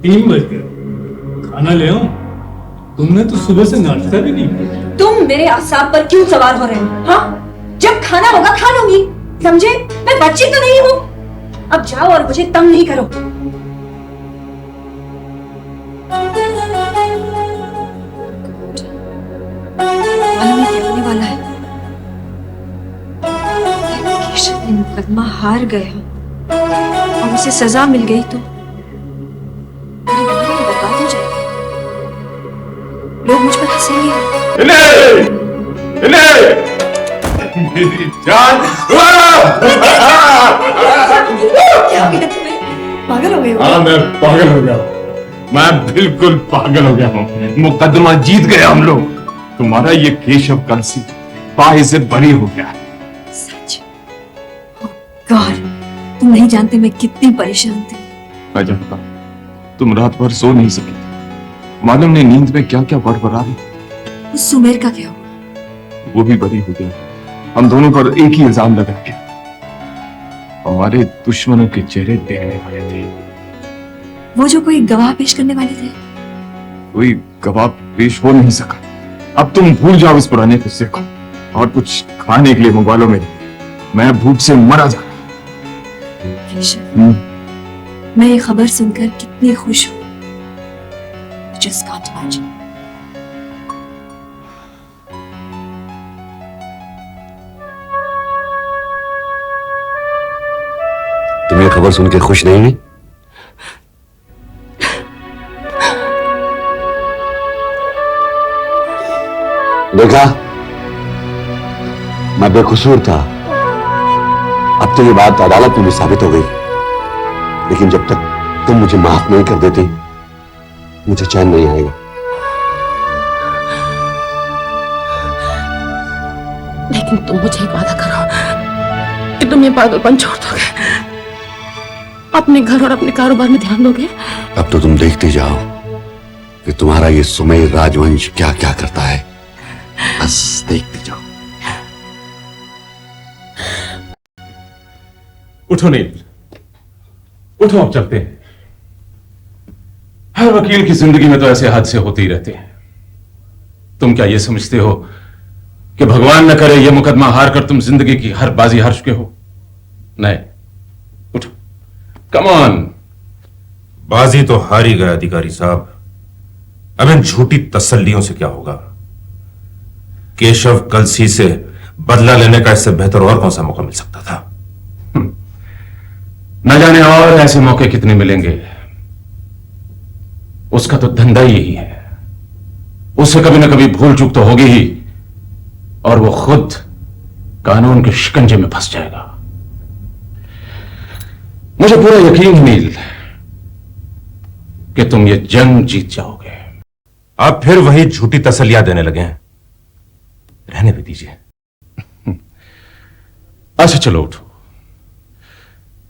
3 बज गए, खाना ले आऊं? तुमने तो सुबह से नाश्ता भी नहीं किया। तुम मेरे असाब पर क्यों सवार हो रहे हो? हाँ, जब खाना होगा खा लूंगी, समझे? मैं बच्ची तो नहीं हूँ। अब जाओ और मुझे तंग नहीं करो। मालूम नहीं क्या होने वाला है। केशव ने मुकदमा हार गया और उसे सजा मिल गई तो मेरी जिंदगी बर्बाद हो जाएगी। लोग मुझ पर हंसेंगे। मेरी जान। क्या हो गया तुम्हें? पागल हो गए हो? हाँ, मैं पागल हो गया हूँ। मैं बिल्कुल पागल हो गया हूँ। मुकदमा जीत गए हम लोग। तुम्हारा ये केशव कलसी बाइज्जत बरी हो गया। सच? ओह गॉड, तुम नहीं जानते मैं कितनी परेशान थी। मैं जानता हूँ, तुम रात भर सो नहीं सकी। मालूम नहीं नींद में क्या क्या बड़बड़ा रही। उस सुमेर का क्या हुआ? वो भी बरी हो गया। हम दोनों पर एक ही इल्जाम लगा के हमारे दुश्मनों के चेहरे देखने वाले थे। वो जो कोई गवाह पेश करने वाले थे? कोई गवाह पेश हो नहीं सका। अब तुम भूल जाओ इस पुराने किस्से को और कुछ खाने के लिए मंगवा लो मेरे। मैं भूख से मरा जा रहा। केशव, मैं ये खबर सुनकर कितनी खुश हूँ। Just can't imagine. तुम ये खबर सुन के खुश नहीं हुई? देखा, मैं बेकसूर था। अब तो ये बात अदालत में भी साबित हो गई। लेकिन जब तक तुम मुझे माफ नहीं कर देती, मुझे चैन नहीं आएगा। लेकिन तुम मुझे एक वादा करो कि तुम ये पागलपन छोड़ दोगे, अपने घर और अपने कारोबार में ध्यान दोगे। अब तो तुम देखते जाओ कि तुम्हारा ये सुमेर राजवंश क्या क्या करता है। बस देखते जाओ। उठो नील, उठो, अब चलते हैं। हर वकील की जिंदगी में तो ऐसे हादसे होते ही रहते हैं। तुम क्या ये समझते हो कि भगवान न करे ये मुकदमा हार कर तुम जिंदगी की हर बाजी हार चुके हो? नहीं, उठो, कम ऑन। बाजी तो हार ही गया अधिकारी साहब। अब इन झूठी तसल्लियों से क्या होगा? केशव कलसी से बदला लेने का इससे बेहतर और कौन सा मौका मिल सकता था? न जाने और ऐसे मौके कितने मिलेंगे। उसका तो धंधा ही यही है। उससे कभी ना कभी भूल चूक तो होगी ही, और वो खुद कानून के शिकंजे में फंस जाएगा। मुझे पूरा यकीन है नील कि तुम ये जंग जीत जाओगे। आप फिर वही झूठी तसल्लियां देने लगे हैं। रहने भी दीजिए। अच्छा चलो उठो।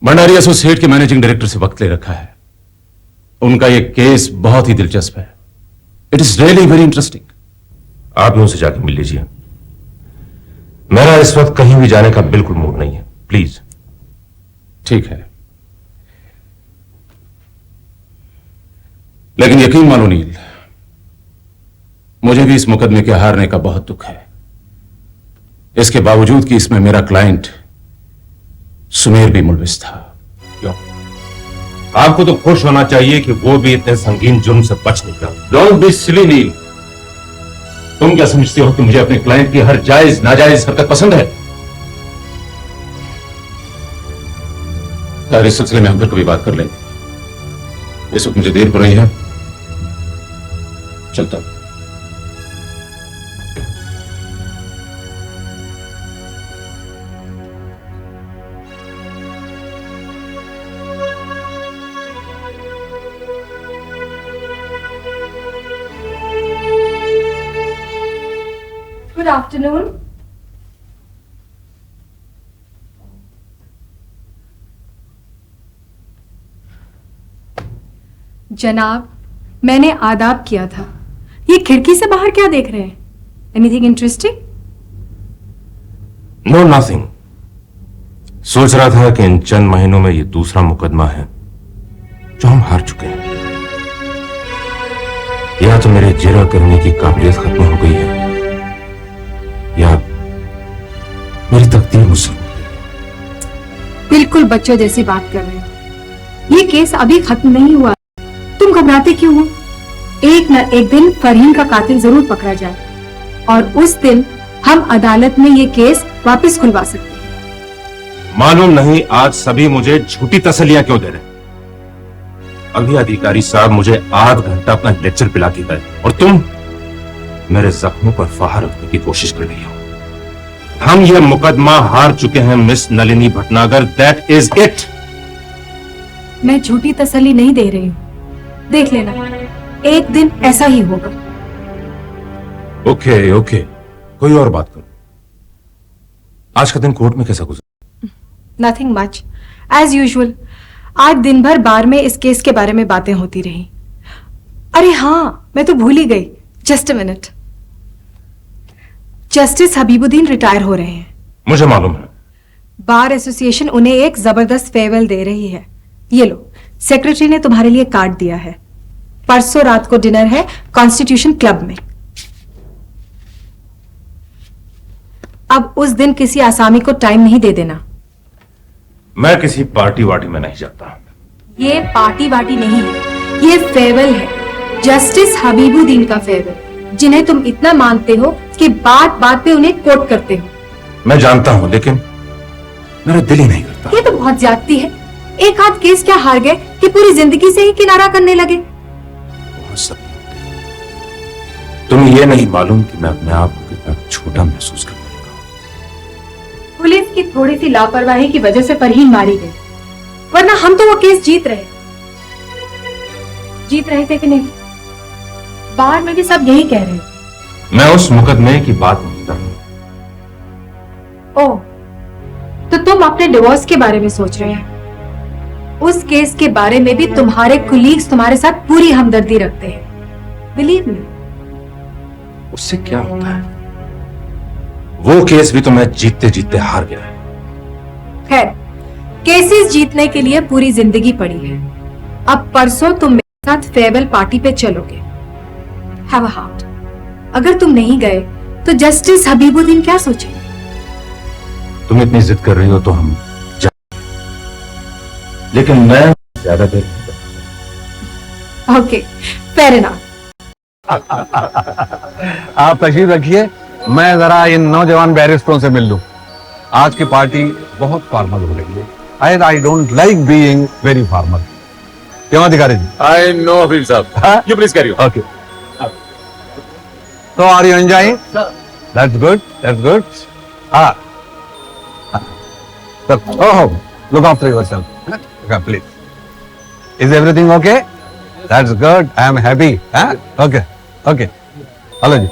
भंडारी एसोसिएट के मैनेजिंग डायरेक्टर से वक्त ले रखा है। उनका यह केस बहुत ही दिलचस्प है। It is really very interesting. आप ही उनसे जाकर मिल लीजिए। मेरा इस वक्त कहीं भी जाने का बिल्कुल मूड नहीं है, प्लीज। ठीक है, लेकिन यकीन मानो नील, मुझे भी इस मुकदमे के हारने का बहुत दुख है। इसके बावजूद कि इसमें मेरा क्लाइंट सुमेर भी मुलविस था। क्यों? आपको तो खुश होना चाहिए कि वो भी इतने संगीन जुर्म से बच निकला। डोंट बी सिली नील। तुम क्या समझते हो कि मुझे अपने क्लाइंट की हर जायज नाजायज हरकत पसंद है? इस सिलसिले में हम फिर कभी बात कर लेंगे। इस वक्त मुझे देर हो रही है, चलता हूं। Good afternoon. जनाब, मैंने आदाब किया था। ये खिड़की से बाहर क्या देख रहे हैं? Anything interesting? No, nothing. सोच रहा था कि इन चंद महीनों में ये दूसरा मुकदमा है जो हम हार चुके हैं। या तो मेरे जिरा करने की काबिलियत खत्म हो गई है या मेरी तकदीर मुझसे बिल्कुल बच्चों जैसी बात कर रहे हो। ये केस अभी खत्म नहीं हुआ, तुम घबराते क्यों हो? एक न एक दिन फरहीन का कातिल जरूर पकड़ा जाए और उस दिन हम अदालत में ये केस वापस खुलवा सकते हैं। मालूम नहीं आज सभी मुझे झूठी तसल्लियां क्यों दे रहे हैं। अभी अधिकारी साहब मुझे आध घंटा अपना लेक्चर पिला के गए और तुम मेरे जख्मों पर फाहा रखने की कोशिश कर रही हो। हम ये मुकदमा हार चुके हैं miss Nalini Bhatnagar, that is it. मैं झूठी तसल्ली नहीं दे रही हूँ, देख लेना एक दिन ऐसा ही होगा। ओके ओके, कोई और बात करो। आज का दिन कोर्ट में कैसा गुजरा? Nothing much, as usual. आज दिन भर बार में इस केस के बारे में बातें होती रही। अरे हाँ, मैं तो भूल ही गई। Just a minute, justice Habibuddin retire हो रहे हैं। मुझे मालूम है। बार एसोसिएशन उन्हें एक जबरदस्त फेयरवेल दे रही है। ये लो, सेक्रेटरी ने तुम्हारे लिए कार्ड दिया है। परसों रात को डिनर है कॉन्स्टिट्यूशन क्लब में। अब उस दिन किसी आसामी को टाइम नहीं दे देना। मैं किसी पार्टी वार्टी में नहीं जाता। ये पार्टी वार्टी नहीं है, ये फेयरवेल है, जस्टिस हबीबुद्दीन का फेयरवेल, जिन्हें तुम इतना मानते हो कि बात बात पे उन्हें कोट करते हो। मैं जानता हूं, लेकिन मेरा दिल ही नहीं करता। ये तो बहुत ज्यादती है। एक आध केस क्या हार गए कि पूरी जिंदगी से ही किनारा करने लगे। बहुत सब तुम्हें यह नहीं मालूम कि मैं अपने आप को कितना छोटा महसूस करने लगा। पुलिस की थोड़ी सी लापरवाही की वजह से फरहीन मारी गई, वरना हम तो वो केस जीत रहे थे कि नहीं? बाहर में भी सब यही कह रहे हैं। मैं उस मुकदमे की बात नहीं कर रहा। ओह, तो तुम अपने डिवोर्स के बारे में सोच रहे हैं। उस केस के बारे में भी तुम्हारे कुलीग्स तुम्हारे साथ पूरी हमदर्दी रखते हैं, बिलीव मी। उससे क्या होता है? वो केस भी तो मैं जीतते जीतते हार गया है। खैर, केसेस जीतने के लिए पूरी जिंदगी पड़ी है। अब परसों तुम मेरे साथ फेयरवेल पार्टी पे चलोगे। Have a heart. अगर तुम नहीं गए तो जस्टिस हबीबुद्दीन क्या सोचेंगे? तुम इतनी जिद कर रही हो तो हम जा, लेकिन मैं ज्यादा देर नहीं करता। Okay, fair enough. आप तशरीफ रखिए, मैं जरा इन नौजवान बैरिस्टरों से मिल लूं। आज की पार्टी बहुत फॉर्मल हो रही है। I don't like being very formal. क्यों अधिकारी जी? आई नो हबीब साहब, you please carry on. Okay, तो are you enjoying? That's good, that's good. हाँ, oh, look after yourself please. Is everything okay? That's good, I am happy. Okay okay, hello ji.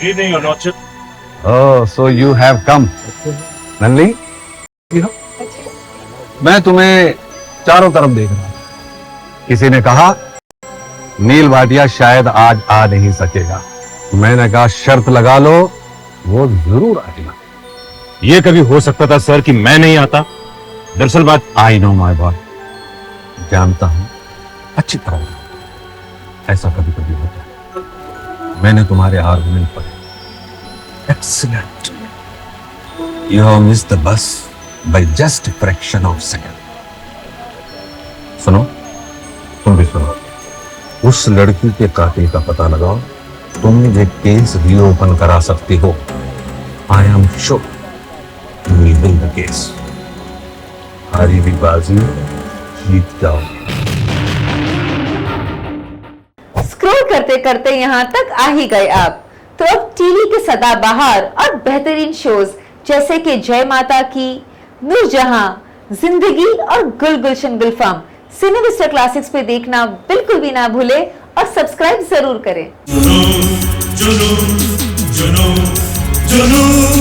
Evening, Your Lordship. Oh, so you have come. Nandini, मैं तुम्हें चारों तरफ देख रहा हूं। किसी ने कहा नील भाटिया शायद आज आ नहीं सकेगा। मैंने कहा शर्त लगा लो, वो जरूर आएगा। ये कभी हो सकता था सर कि मैं नहीं आता? दरअसल बात आई नो माय बॉय, जानता हूं अच्छी तरह, ऐसा कभी कभी होता है। मैंने तुम्हारे आर्गुमेंट पढ़े। Excellent, you have missed the bus by just fraction of second. सुनो, तुम भी सुनो। उस लड़की के कातिल का पता लगाओ, तुम ये केस रीओपन करा सकती हो। I am sure you will win the case. हारी भी बाजी जीत जाओ। स्क्रॉल करते करते यहाँ तक आ ही गए आप, तो अब टीवी के सदाबहार और बेहतरीन शोज जैसे कि जय माता की, नूरजहां, जिंदगी और गुल गुलशन गुलफाम सिनेविस्टा क्लासिक्स पे देखना बिल्कुल भी ना भूले और सब्सक्राइब जरूर करें। जुनून जुनून जुनून